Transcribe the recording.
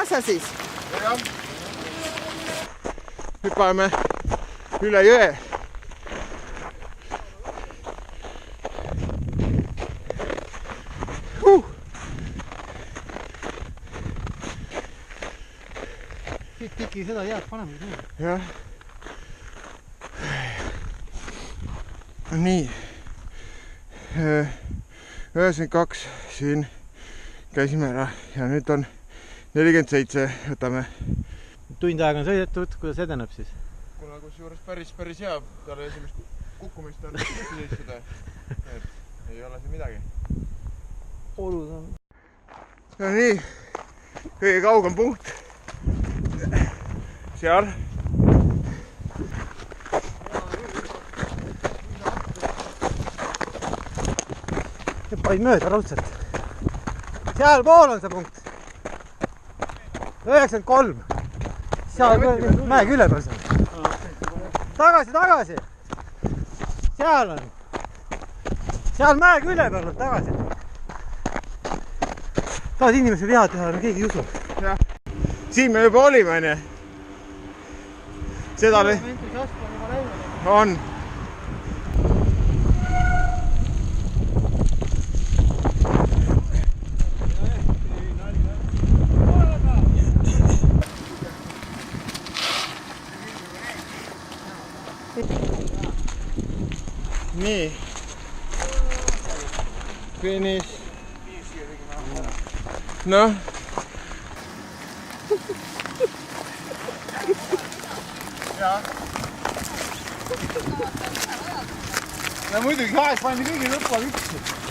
kaasa siis? Hüppame üle jõe. Tiki seda jääb panema. Jah. Nii. 92 siin käisime ära ja nüüd on 47, võtame. Tund aega on sõidetud, kuidas edeneb siis? Kuna kus juures päris hea, talle esimest kukkumist on istuda, et ei ole siin midagi. Olud on. No nii, kõige kaugem punkt. Seal. Hüppaid mööda raudselt. Seal pool on see punkt. 93. Seal mäe küle peal seal. Tagasi. Seal on. Seal mäe küle peal on tagasi. Tahad inimese vead teha, no keegi ei usu. Siin me juba olime, on ju? Seda oli... On. Nii. Finish. Noh. Ja muidugi aeg pandi kõigi lõppa üksi.